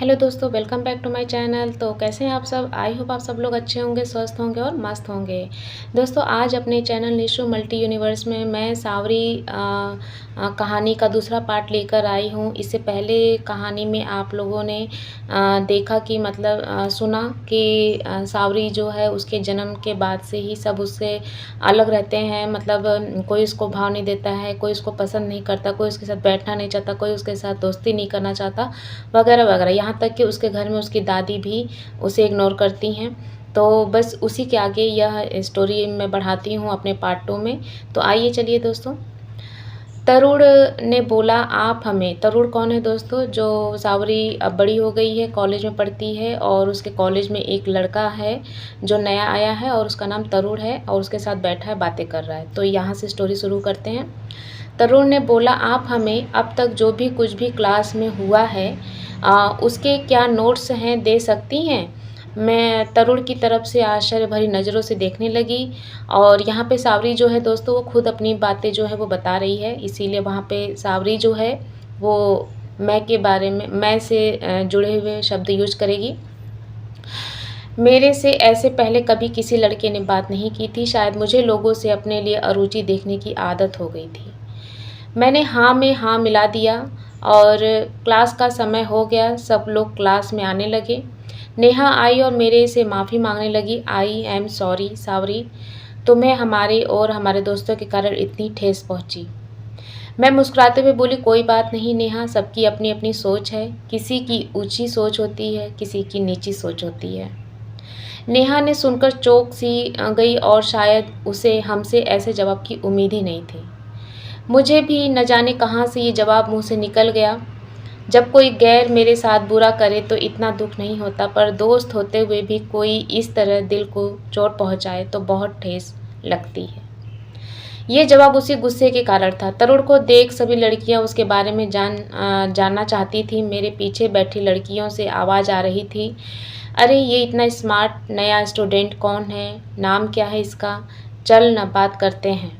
Hello दोस्तों, welcome back to my channel. तो कैसे हैं आप सब? आई होप आप सब लोग अच्छे होंगे, स्वस्थ होंगे और मस्त होंगे। दोस्तों, आज अपने चैनल निशु मल्टी यूनिवर्स में मैं सावरी कहानी का दूसरा पार्ट लेकर आई हूँ। इससे पहले कहानी में आप लोगों ने देखा कि मतलब सुना कि सावरी जो है उसके जन्म के बाद से ही सब उससे अलग रहते हैं। मतलब कोई उसको भाव नहीं देता है, कोई उसको पसंद नहीं करता, कोई उसके साथ बैठना नहीं चाहता, कोई उसके साथ दोस्ती नहीं करना चाहता, वगैरह वगैरह। यहाँ तक कि उसके घर में उसकी दादी भी उसे इग्नोर करती हैं। तो बस उसी के आगे यह स्टोरी मैं बढ़ाती हूँ अपने पार्ट 2 में। तो आइए चलिए दोस्तों। तरुण ने बोला, आप हमें। तरुण कौन है दोस्तों? जो सावरी अब बड़ी हो गई है, कॉलेज में पढ़ती है और उसके कॉलेज में एक लड़का है जो नया आया है और उसका नाम तरुण है और उसके साथ बैठा है, बातें कर रहा है। तो यहाँ से स्टोरी शुरू करते हैं। तरुण ने बोला, आप हमें अब तक जो भी कुछ भी क्लास में हुआ है उसके क्या नोट्स हैं, दे सकती हैं? मैं तरुण की तरफ से आश्चर्य भरी नज़रों से देखने लगी और यहाँ पे सावरी जो है दोस्तों वो खुद अपनी बातें जो है वो बता रही है, इसीलिए वहाँ पे सावरी जो है वो मैं के बारे में, मैं से जुड़े हुए शब्द यूज करेगी। मेरे से ऐसे पहले कभी किसी लड़के ने बात नहीं की थी। शायद मुझे लोगों से अपने लिए अरुचि देखने की आदत हो गई थी। मैंने हाँ में हाँ मिला दिया और क्लास का समय हो गया। सब लोग क्लास में आने लगे। नेहा आई और मेरे से माफ़ी मांगने लगी। आई एम सॉरी सावरी, तुम्हें हमारे और हमारे दोस्तों के कारण इतनी ठेस पहुंची। मैं मुस्कुराते हुए बोली, कोई बात नहीं नेहा, सबकी अपनी अपनी सोच है। किसी की ऊंची सोच होती है, किसी की नीची सोच होती है। नेहा ने सुनकर चौंक सी गई और शायद उसे हमसे ऐसे जवाब की उम्मीद ही नहीं थी। मुझे भी न जाने कहाँ से ये जवाब मुंह से निकल गया। जब कोई गैर मेरे साथ बुरा करे तो इतना दुख नहीं होता, पर दोस्त होते हुए भी कोई इस तरह दिल को चोट पहुंचाए तो बहुत ठेस लगती है। ये जवाब उसी गुस्से के कारण था। तरुण को देख सभी लड़कियां उसके बारे में जानना चाहती थी। मेरे पीछे बैठी लड़कियों से आवाज़ आ रही थी, अरे ये इतना स्मार्ट नया स्टूडेंट कौन है? नाम क्या है इसका? चल न बात करते हैं।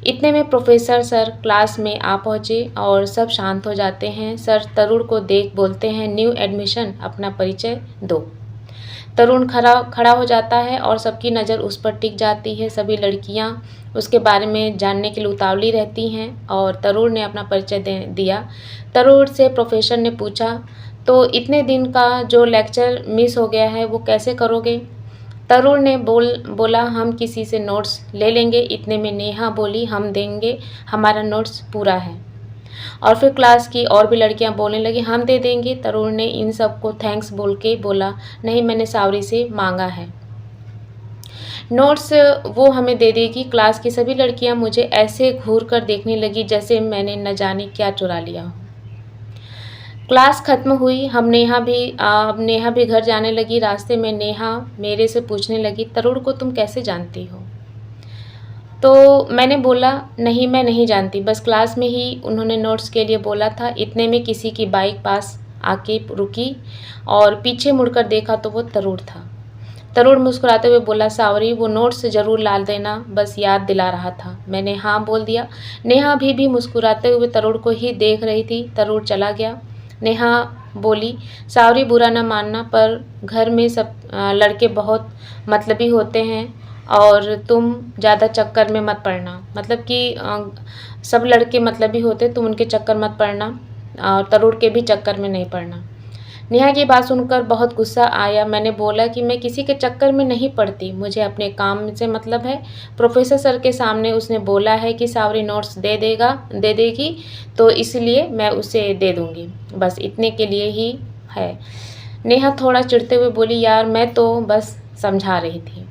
इतने में प्रोफेसर सर क्लास में आ पहुँचे और सब शांत हो जाते हैं। सर तरुण को देख बोलते हैं, न्यू एडमिशन, अपना परिचय दो। तरुण खड़ा हो जाता है और सबकी नज़र उस पर टिक जाती है। सभी लड़कियां उसके बारे में जानने के लिए उतावली रहती हैं और तरुण ने अपना परिचय दिया। तरुण से प्रोफेसर ने पूछा, तो इतने दिन का जो लेक्चर मिस हो गया है वो कैसे करोगे? तरुण ने बोला, हम किसी से नोट्स ले लेंगे। इतने में नेहा बोली, हम देंगे, हमारा नोट्स पूरा है। और फिर क्लास की और भी लड़कियां बोलने लगी, हम दे देंगे। तरुण ने इन सबको थैंक्स बोल के बोला, नहीं मैंने सावरी से मांगा है, नोट्स वो हमें दे देगी। क्लास की सभी लड़कियां मुझे ऐसे घूर कर देखने लगी जैसे मैंने न जाने क्या चुरा लिया हो। क्लास खत्म हुई। अब नेहा भी घर जाने लगी। रास्ते में नेहा मेरे से पूछने लगी, तरुण को तुम कैसे जानती हो? तो मैंने बोला, नहीं मैं नहीं जानती, बस क्लास में ही उन्होंने नोट्स के लिए बोला था। इतने में किसी की बाइक पास आके रुकी और पीछे मुड़कर देखा तो वो तरुण था। तरुण मुस्कुराते हुए बोला, सावरी वो नोट्स ज़रूर ला देना, बस याद दिला रहा था। मैंने हाँ बोल दिया। नेहा भी मुस्कुराते हुए तरुण को ही देख रही थी। तरुण चला गया। नेहा बोली, सावरी बुरा न मानना, पर घर में सब लड़के बहुत मतलबी होते हैं और तुम ज़्यादा चक्कर में मत पड़ना। मतलब कि सब लड़के मतलबी होते, तुम उनके चक्कर मत पड़ना और तरुण के भी चक्कर में नहीं पड़ना। नेहा की बात सुनकर बहुत गुस्सा आया। मैंने बोला कि मैं किसी के चक्कर में नहीं पड़ती, मुझे अपने काम से मतलब है। प्रोफेसर सर के सामने उसने बोला है कि सावरी नोट्स दे देगी, तो इसलिए मैं उसे दे दूँगी, बस इतने के लिए ही है। नेहा थोड़ा चिढ़ते हुए बोली, यार मैं तो बस समझा रही थी।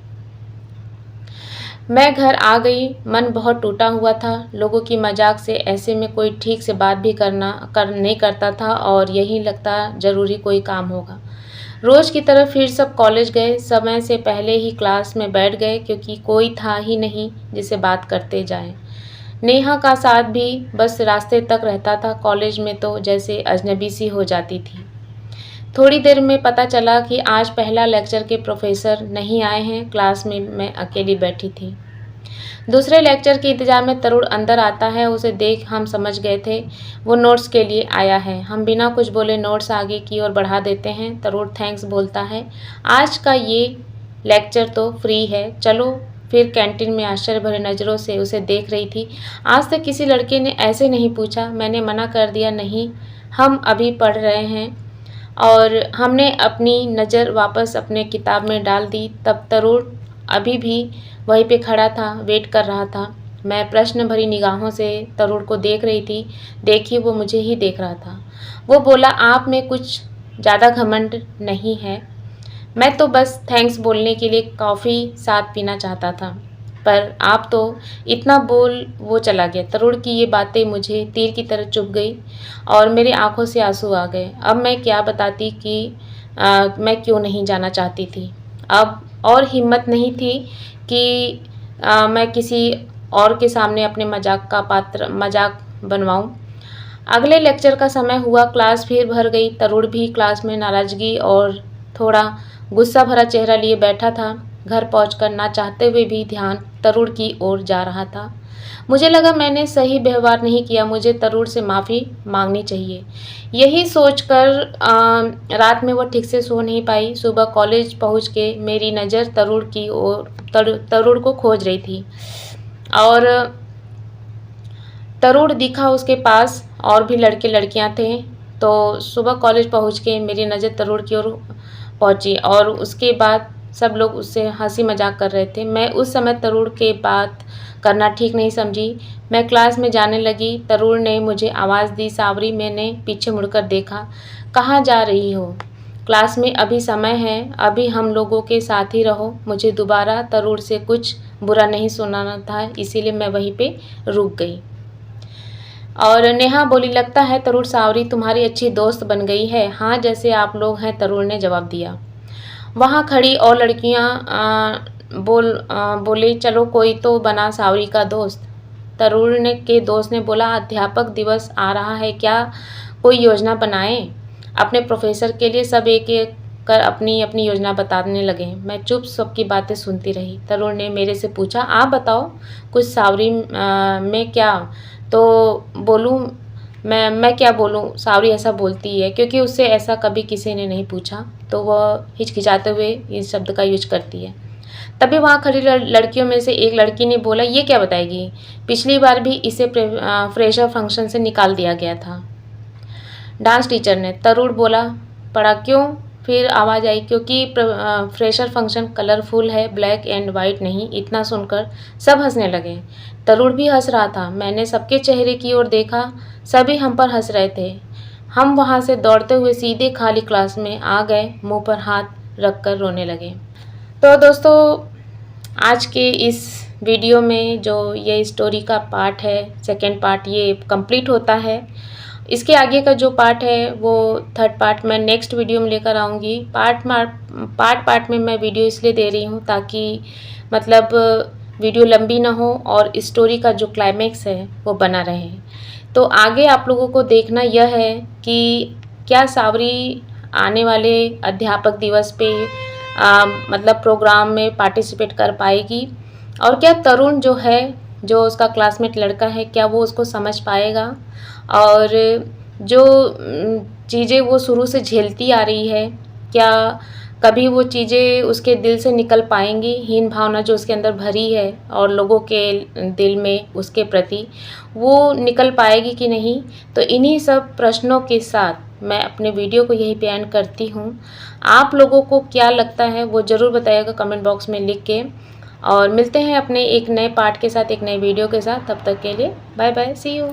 मैं घर आ गई। मन बहुत टूटा हुआ था। लोगों की मजाक से ऐसे में कोई ठीक से बात भी नहीं करता था और यही लगता ज़रूरी कोई काम होगा। रोज़ की तरह फिर सब कॉलेज गए। समय से पहले ही क्लास में बैठ गए क्योंकि कोई था ही नहीं जिससे बात करते जाएं। नेहा का साथ भी बस रास्ते तक रहता था। कॉलेज में तो जैसे अजनबी सी हो जाती थी। थोड़ी देर में पता चला कि आज पहला लेक्चर के प्रोफेसर नहीं आए हैं। क्लास में मैं अकेली बैठी थी। दूसरे लेक्चर के इंतजार में तरुण अंदर आता है। उसे देख हम समझ गए थे वो नोट्स के लिए आया है। हम बिना कुछ बोले नोट्स आगे की ओर बढ़ा देते हैं। तरुण थैंक्स बोलता है। आज का ये लेक्चर तो फ्री है, चलो फिर। कैंटीन में आश्चर्य भरे नज़रों से उसे देख रही थी। आज तक किसी लड़के ने ऐसे नहीं पूछा। मैंने मना कर दिया, नहीं हम अभी पढ़ रहे हैं, और हमने अपनी नज़र वापस अपने किताब में डाल दी। तब तरुण अभी भी वहीं पे खड़ा था, वेट कर रहा था। मैं प्रश्न भरी निगाहों से तरुण को देख रही थी। देखिए वो मुझे ही देख रहा था। वो बोला, आप में कुछ ज़्यादा घमंड नहीं है। मैं तो बस थैंक्स बोलने के लिए कॉफ़ी साथ पीना चाहता था, पर आप तो इतना बोल वो चला गया। तरुण की ये बातें मुझे तीर की तरह चुभ गई और मेरी आंखों से आंसू आ गए। अब मैं क्या बताती कि मैं क्यों नहीं जाना चाहती थी। अब और हिम्मत नहीं थी कि मैं किसी और के सामने अपने मजाक बनवाऊं। अगले लेक्चर का समय हुआ। क्लास फिर भर गई। तरुण भी क्लास में नाराज़गी और थोड़ा गुस्सा भरा चेहरा लिए बैठा था। घर पहुंचकर ना चाहते हुए भी ध्यान तरुण की ओर जा रहा था। मुझे लगा मैंने सही व्यवहार नहीं किया, मुझे तरुण से माफ़ी मांगनी चाहिए। यही सोचकर रात में वो ठीक से सो नहीं पाई। सुबह कॉलेज पहुंच के मेरी नज़र तरुण की ओर तरुण को खोज रही थी, और तरुण दिखा उसके पास और भी लड़के लड़कियां थे। तो सुबह कॉलेज पहुंच के मेरी नज़र तरुण की ओर पहुंची, और उसके बाद सब लोग उससे हंसी मजाक कर रहे थे। मैं उस समय तरुण के बात करना ठीक नहीं समझी। मैं क्लास में जाने लगी। तरुण ने मुझे आवाज़ दी, सावरी। मैंने पीछे मुड़कर देखा। कहाँ जा रही हो? क्लास में अभी समय है, अभी हम लोगों के साथ ही रहो। मुझे दोबारा तरुण से कुछ बुरा नहीं सुनाना था, इसीलिए मैं वहीं पे रुक गई। और नेहा बोली, लगता है तरुण सावरी तुम्हारी अच्छी दोस्त बन गई है। हाँ, जैसे आप लोग हैं, तरुण ने जवाब दिया। वहाँ खड़ी और लड़कियाँ बोले, चलो कोई तो बना सावरी का दोस्त। तरुण ने के दोस्त ने बोला, अध्यापक दिवस आ रहा है, क्या कोई योजना बनाएं अपने प्रोफेसर के लिए। सब एक एक कर अपनी अपनी योजना बताने लगे। मैं चुप सबकी बातें सुनती रही। तरुण ने मेरे से पूछा, आप बताओ कुछ सावरी में क्या तो बोलूँ। मैं क्या बोलूँ, सावरी ऐसा बोलती है, क्योंकि उससे ऐसा कभी किसी ने नहीं पूछा, तो वह हिचकिचाते हुए इस शब्द का यूज करती है। तभी वहाँ खड़ी लड़कियों में से एक लड़की ने बोला, ये क्या बताएगी, पिछली बार भी इसे फ्रेशर फंक्शन से निकाल दिया गया था डांस टीचर ने। तरुण बोला, पढ़ा क्यों? फिर आवाज़ आई, क्योंकि फ्रेशर फंक्शन कलरफुल है, ब्लैक एंड वाइट नहीं। इतना सुनकर सब हंसने लगे। तरुण भी हंस रहा था। मैंने सबके चेहरे की ओर देखा, सभी हम पर हंस रहे थे। हम वहाँ से दौड़ते हुए सीधे खाली क्लास में आ गए, मुंह पर हाथ रखकर रोने लगे। तो दोस्तों, आज के इस वीडियो में जो ये स्टोरी का पार्ट है, सेकेंड पार्ट ये कंप्लीट होता है। इसके आगे का जो पार्ट है वो थर्ड पार्ट मैं नेक्स्ट वीडियो में लेकर आऊँगी। पार्ट में मैं वीडियो इसलिए दे रही हूँ ताकि मतलब वीडियो लंबी ना हो और स्टोरी का जो क्लाइमेक्स है वो बना रहे। तो आगे आप लोगों को देखना यह है कि क्या सावरी आने वाले अध्यापक दिवस पे मतलब प्रोग्राम में पार्टिसिपेट कर पाएगी, और क्या तरुण जो है, जो उसका क्लासमेट लड़का है, क्या वो उसको समझ पाएगा, और जो चीज़ें वो शुरू से झेलती आ रही है, क्या कभी वो चीज़ें उसके दिल से निकल पाएंगी। हीन भावना जो उसके अंदर भरी है और लोगों के दिल में उसके प्रति, वो निकल पाएगी कि नहीं। तो इन्हीं सब प्रश्नों के साथ मैं अपने वीडियो को यहीं पे एंड करती हूँ। आप लोगों को क्या लगता है वो ज़रूर बताइएगा कमेंट बॉक्स में लिख के, और मिलते हैं अपने एक नए पार्ट के साथ, एक नए वीडियो के साथ। तब तक के लिए बाय बाय, सी यू।